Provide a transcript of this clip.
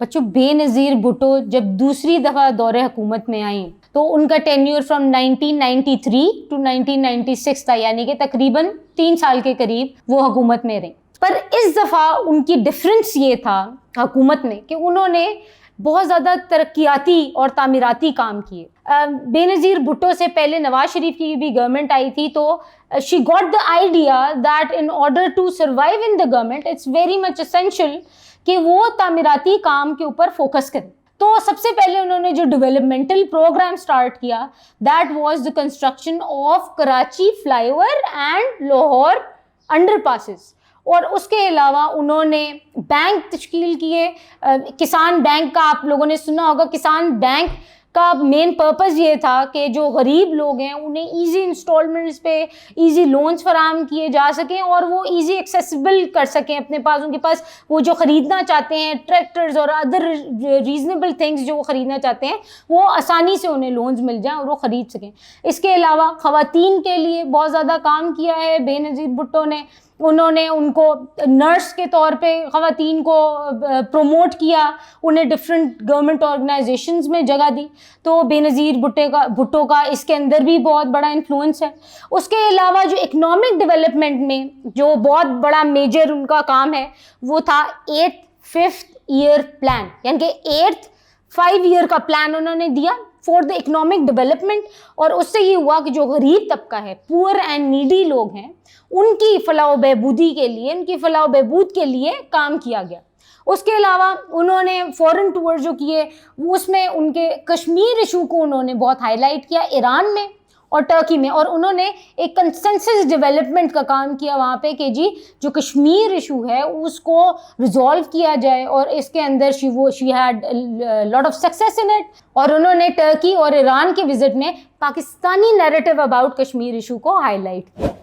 بچوں بے نظیر بھٹو جب دوسری دفعہ دور حکومت میں آئیں تو ان کا ٹینیور فرام 1993 ٹو 1996 تھا، یعنی کہ تقریباً 3 سال کے قریب وہ حکومت میں رہیں. پر اس دفعہ ان کی ڈفرینس یہ تھا حکومت میں کہ انہوں نے بہت زیادہ ترقیاتی اور تعمیراتی کام کیے. بے نظیر بھٹو سے پہلے نواز شریف کی بھی گورنمنٹ آئی تھی، تو she got the idea that in order to survive in the government it's very much essential کہ وہ تعمیراتی کام کے اوپر فوکس کریں. تو سب سے پہلے انہوں نے جو ڈیولپمنٹل پروگرام سٹارٹ کیا that was the construction of Karachi fly over and Lahore under passes. اور اس کے علاوہ انہوں نے بینک تشکیل کیے. کسان بینک کا آپ لوگوں نے سنا ہوگا. کسان بینک کا مین پرپز یہ تھا کہ جو غریب لوگ ہیں انہیں ایزی انسٹالمنٹس پہ ایزی لونز فراہم کیے جا سکیں اور وہ ایزی ایکسیسیبل کر سکیں اپنے پاس. ان کے پاس وہ جو خریدنا چاہتے ہیں ٹریکٹرز اور ادر ریزنیبل تھنگس جو وہ خریدنا چاہتے ہیں وہ آسانی سے انہیں لونز مل جائیں اور وہ خرید سکیں. اس کے علاوہ خواتین کے لیے بہت زیادہ کام کیا ہے بے نظیر بھٹو نے. انہوں نے ان کو نرس کے طور پہ خواتین کو پروموٹ کیا، انہیں ڈفرینٹ گورنمنٹ آرگنائزیشنز میں جگہ دی. تو بے نظیر بھٹو کا اس کے اندر بھی بہت بڑا انفلوئنس ہے. اس کے علاوہ جو اکنامک ڈیولپمنٹ میں جو بہت بڑا میجر ان کا کام ہے وہ تھا 8th 5th ایئر پلان، یعنی کہ 8th 5 ایئر کا پلان انہوں نے دیا فور دا اکنامک ڈیولپمنٹ. اور اس سے یہ ہوا کہ جو غریب طبقہ ہے، پور اینڈ نیڈی لوگ ہیں، ان کی فلاح و بہبودی کے لیے، ان کی فلاح و بہبود کے لیے کام کیا گیا. اس کے علاوہ انہوں نے فورن ٹور جو کیے اس میں ان کے کشمیر ایشو کو انہوں نے بہت ہائی لائٹ کیا ایران میں اور ٹرکی میں. اور انہوں نے ایک کنسنسس ڈیولپمنٹ کا کام کیا وہاں پہ کہ جی جو کشمیر ایشو ہے اس کو ریزالو کیا جائے. اور اس کے اندر she had lot of success in it. اور انہوں نے ٹرکی اور ایران کے وزٹ میں Pakistani narrative about Kashmir issue کو ہائی لائٹ کیا.